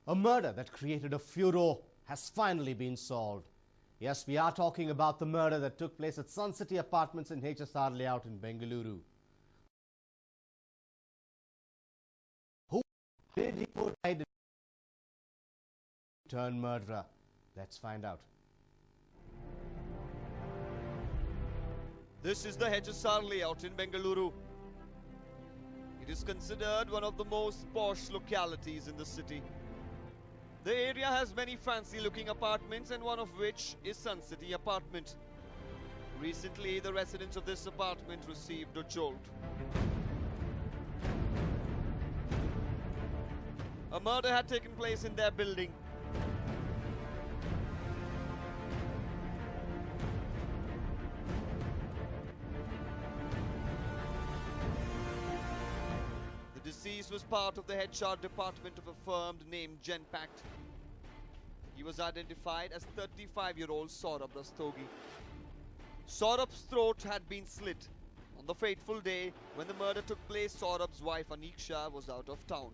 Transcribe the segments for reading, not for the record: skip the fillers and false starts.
A murder that created a furor has finally been solved. Yes, we are talking about the murder that took place at Sun City Apartments in HSR layout in Bengaluru. Who did he portray turn murderer? Let's find out. This is the HSR layout in Bengaluru. It is considered one of the most posh localities in the city. The area has many fancy-looking apartments, and one of which is Sun City Apartment. Recently, the residents of this apartment received a jolt. A murder had taken place in their building. The deceased was part of the HR department of a firm named Genpact. He was identified as 35-year-old Saurabh Rastogi. Saurabh's throat had been slit. On the fateful day when the murder took place, Saurabh's wife Aniksha was out of town.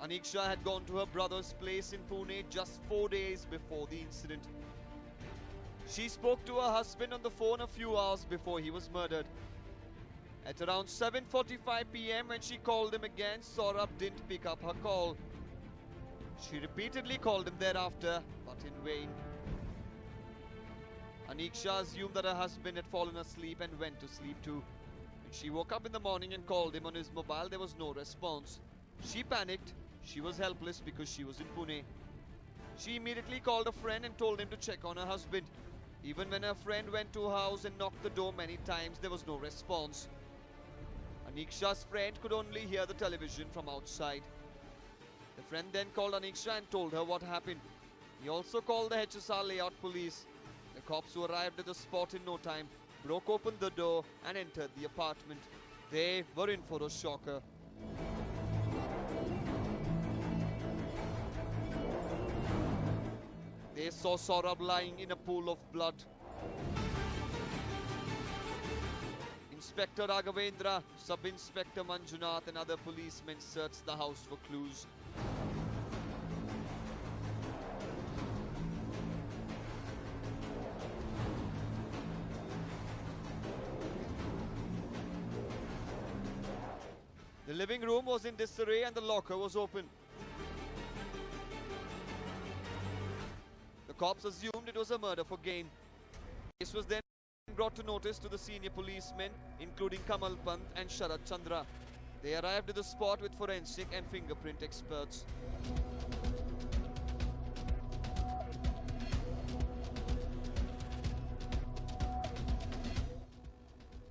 Aniksha had gone to her brother's place in Pune just 4 days before the incident. She spoke to her husband on the phone a few hours before he was murdered. At around 7:45 p.m. when she called him again, Saurabh didn't pick up her call. She repeatedly called him thereafter, but in vain. Aniksha assumed that her husband had fallen asleep and went to sleep too. When she woke up in the morning and called him on his mobile, there was no response. She panicked. She was helpless because she was in Pune. She immediately called a friend and told him to check on her husband. Even when her friend went to her house and knocked the door many times, there was no response. Aniksha's friend could only hear the television from outside. The friend then called Aniksha and told her what happened. He also called the HSR layout police. The cops who arrived at the spot in no time broke open the door and entered the apartment. They were in for a shocker. They saw Saurabh lying in a pool of blood. Inspector Raghavendra, Sub-Inspector Manjunath and other policemen searched the house for clues. The living room was in disarray and the locker was open. The cops assumed it was a murder for gain. This was then brought to notice to the senior policemen, including Kamal Pant and Sharat Chandra. They arrived at the spot with forensic and fingerprint experts.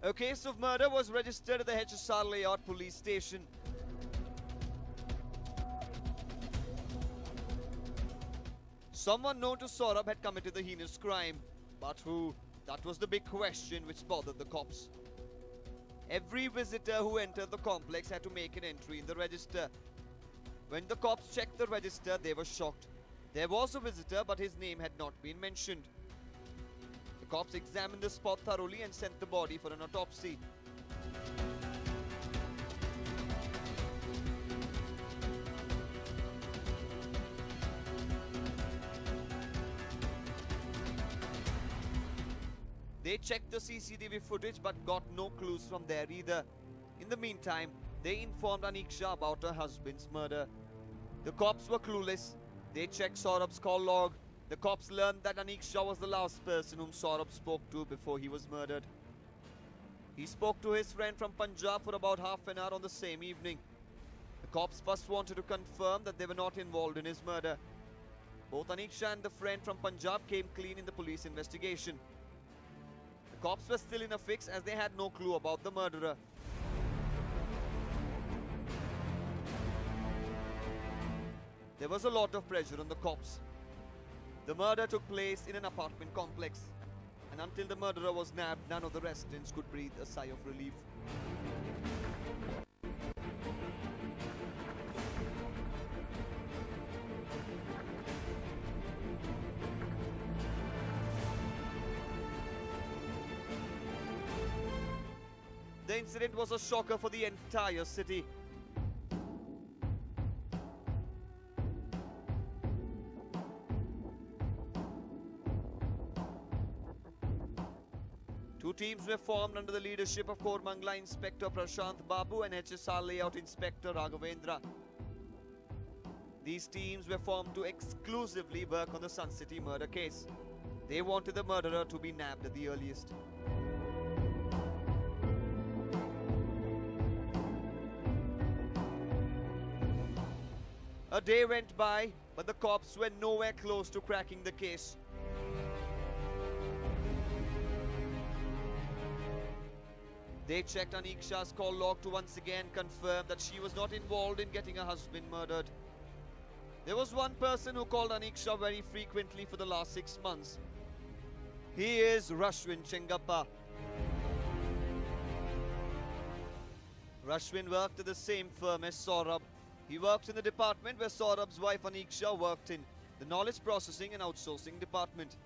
A case of murder was registered at the HSR layout police station. Someone known to Saurabh had committed the heinous crime, but who? That was the big question which bothered the cops. Every visitor who entered the complex had to make an entry in the register. When the cops checked the register, they were shocked. There was a visitor, but his name had not been mentioned. The cops examined the spot thoroughly and sent the body for an autopsy. They checked the CCTV footage but got no clues from there either. In the meantime, they informed Aniksha about her husband's murder. The cops were clueless. They checked Saurabh's call log. The cops learned that Aniksha was the last person whom Saurabh spoke to before he was murdered. He spoke to his friend from Punjab for about half an hour on the same evening. The cops first wanted to confirm that they were not involved in his murder. Both Aniksha and the friend from Punjab came clean in the police investigation. The cops were still in a fix as they had no clue about the murderer. There was a lot of pressure on the cops. The murder took place in an apartment complex, and until the murderer was nabbed, none of the residents could breathe a sigh of relief. The incident was a shocker for the entire city. Two teams were formed under the leadership of Kormangla Inspector Prashant Babu and HSR Layout Inspector Raghavendra. These teams were formed to exclusively work on the Sun City murder case. They wanted the murderer to be nabbed at the earliest. A day went by, but the cops were nowhere close to cracking the case. They checked Aniksha's call log to once again confirm that she was not involved in getting her husband murdered. There was one person who called Aniksha very frequently for the last 6 months. He is Rashwin Chengappa. Rashwin worked at the same firm as Saurabh. He worked in the department where Saurabh's wife Aniksha worked in, the knowledge processing and outsourcing department.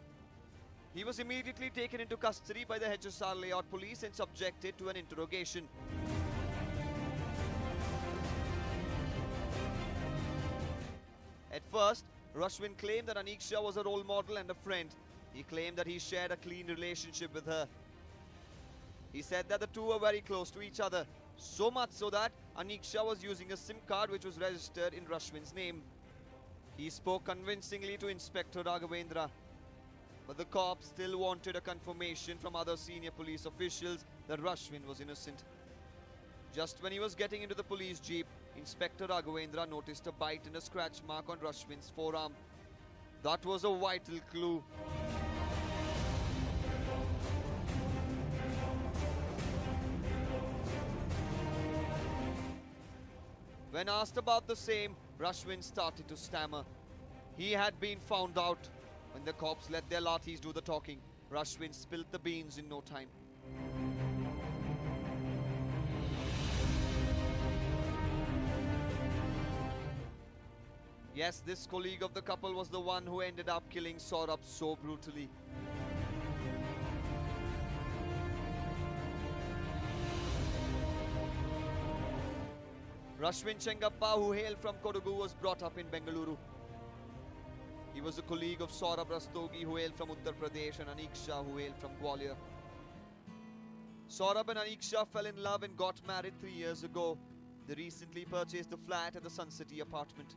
He was immediately taken into custody by the HSR Layout police and subjected to an interrogation. At first, Rashwin claimed that Aniksha was a role model and a friend. He claimed that he shared a clean relationship with her. He said that the two were very close to each other, so much so that Aniksha was using a SIM card which was registered in Rashwin's name. He spoke convincingly to Inspector Raghavendra, but the cops still wanted a confirmation from other senior police officials that Rashwin was innocent. Just when he was getting into the police jeep, Inspector Raghavendra noticed a bite and a scratch mark on Rashwin's forearm. That was a vital clue. When asked about the same, Rashwin started to stammer. He had been found out. When the cops let their lathis do the talking, Rashwin spilled the beans in no time. Yes, this colleague of the couple was the one who ended up killing Saurabh so brutally. Rashwin Chengappa, who hailed from Kodagu, was brought up in Bengaluru. He was a colleague of Saurabh Rastogi, who hailed from Uttar Pradesh, and Aniksha, who hailed from Gwalior. Saurabh and Aniksha fell in love and got married 3 years ago. They recently purchased a flat at the Sun City apartment.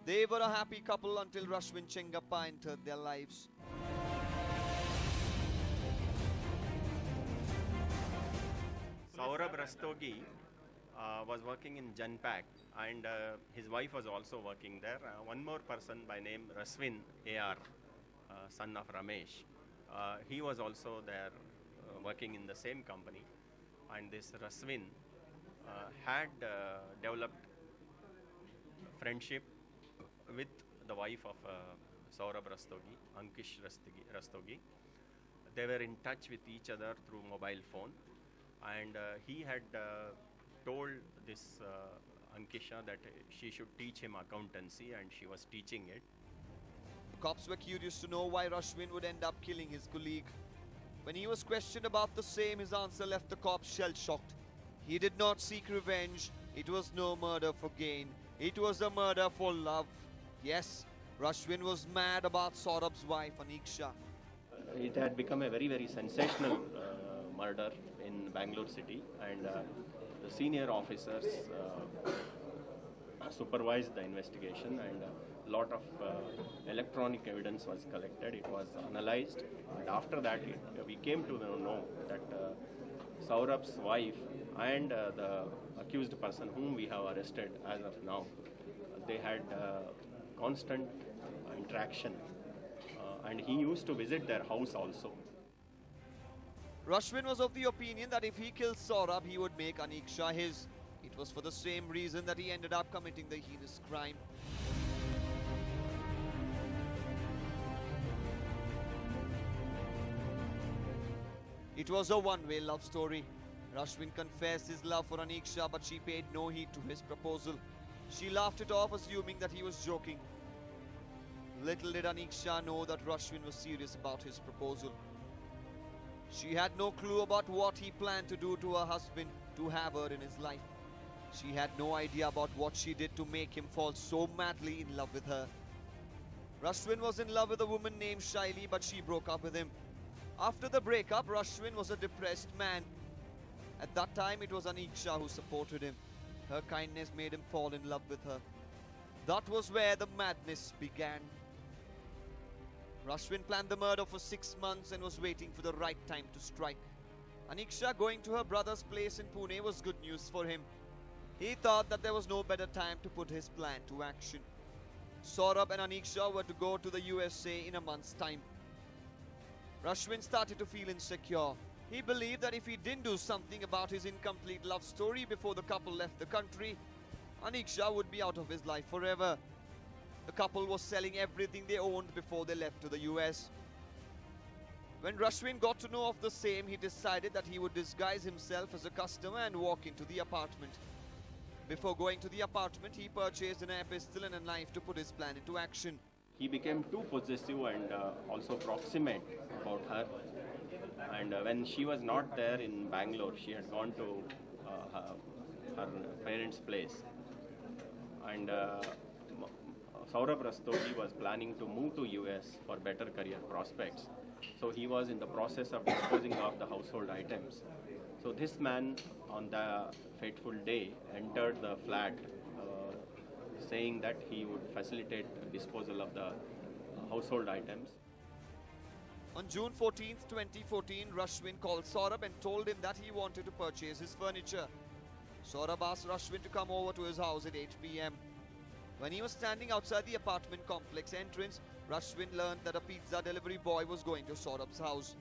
They were a happy couple until Rashwin Chengappa entered their lives. Saurabh Rastogi was working in Genpact, and his wife was also working there. One more person by name Rashwin AR, son of Ramesh. He was also there working in the same company, and this Rashwin had developed friendship with the wife of Saurabh Rastogi, Ankish Rastogi. They were in touch with each other through mobile phone, and he had told this Ankisha that she should teach him accountancy, and she was teaching it. The cops were curious to know why Rashwin would end up killing his colleague. When he was questioned about the same, his answer left the cops shell-shocked. He did not seek revenge. It was no murder for gain. It was a murder for love. Yes, Rashwin was mad about Saurabh's wife, Aniksha. It had become a very, very sensational murder in Bangalore city, and the senior officers supervised the investigation, and a lot of electronic evidence was collected. It was analyzed, and after that we came to know that Saurabh's wife and the accused person whom we have arrested as of now, they had constant interaction, and he used to visit their house also. Rashwin was of the opinion that if he killed Saurabh, he would make Aniksha his. It was for the same reason that he ended up committing the heinous crime. It was a one-way love story. Rashwin confessed his love for Aniksha, but she paid no heed to his proposal. She laughed it off, assuming that he was joking. Little did Aniksha know that Rashwin was serious about his proposal. She had no clue about what he planned to do to her husband to have her in his life. She had no idea about what she did to make him fall so madly in love with her. Rashwin was in love with a woman named Shaili, but she broke up with him. After the breakup, Rashwin was a depressed man. At that time, it was Aniksha who supported him. Her kindness made him fall in love with her. That was where the madness began. Rashwin planned the murder for 6 months and was waiting for the right time to strike. Aniksha going to her brother's place in Pune was good news for him. He thought that there was no better time to put his plan to action. Saurabh and Aniksha were to go to the USA in a month's time. Rashwin started to feel insecure. He believed that if he didn't do something about his incomplete love story before the couple left the country, Aniksha would be out of his life forever. The couple was selling everything they owned before they left to the US. When Rashwin got to know of the same, he decided that he would disguise himself as a customer and walk into the apartment. Before going to the apartment, he purchased an air pistol and a knife to put his plan into action. He became too possessive and also proximate about her. And when she was not there in Bangalore, she had gone to her parents' place. And Saurabh Rastogi was planning to move to US for better career prospects. So he was in the process of disposing of the household items. So this man on the fateful day entered the flat saying that he would facilitate disposal of the household items. On June 14, 2014, Rashwin called Saurabh and told him that he wanted to purchase his furniture. Saurabh asked Rashwin to come over to his house at 8 p.m. When he was standing outside the apartment complex entrance, Rashwin learned that a pizza delivery boy was going to Saurabh's house.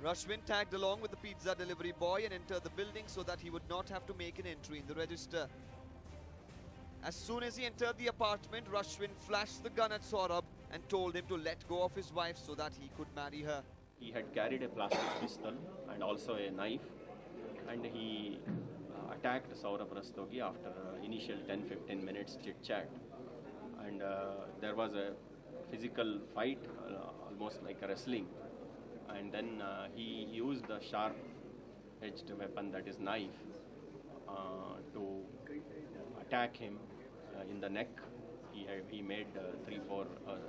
Rashwin tagged along with the pizza delivery boy and entered the building so that he would not have to make an entry in the register. As soon as he entered the apartment, Rashwin flashed the gun at Saurabh and told him to let go of his wife so that he could marry her. He had carried a plastic pistol and also a knife, and he attacked Saurabh Rastogi after initial 10-15 minutes chit-chat. And there was a physical fight, almost like a wrestling. And then he used the sharp-edged weapon, that is knife, to attack him in the neck. He made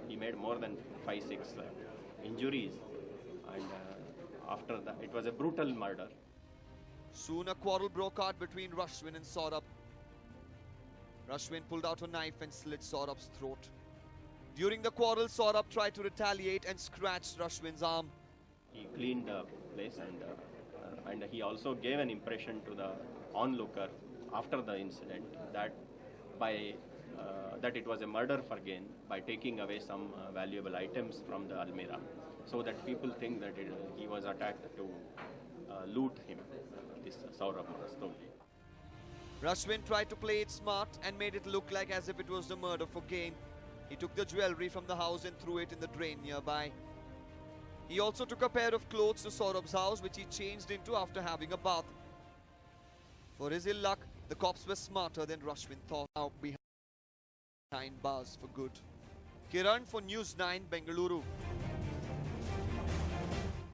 he made more than 5-6 injuries, and after that, it was a brutal murder. Soon a quarrel broke out between Rashwin and Saurabh. Rashwin pulled out a knife and slit Saurabh's throat. During the quarrel, Saurabh tried to retaliate and scratched Rashwin's arm. He cleaned the place, and he also gave an impression to the onlooker after the incident that that it was a murder for gain by taking away some valuable items from the almirah, so that people think that he was attacked to loot him, this Saurabh Rastogi. Rashwin tried to play it smart and made it look like as if it was a murder for gain. He took the jewelry from the house and threw it in the drain nearby. He also took a pair of clothes to Saurabh's house, which he changed into after having a bath. For his ill luck, the cops were smarter than Rashwin thought. Now behind bars for good. Kiran for News 9, Bengaluru.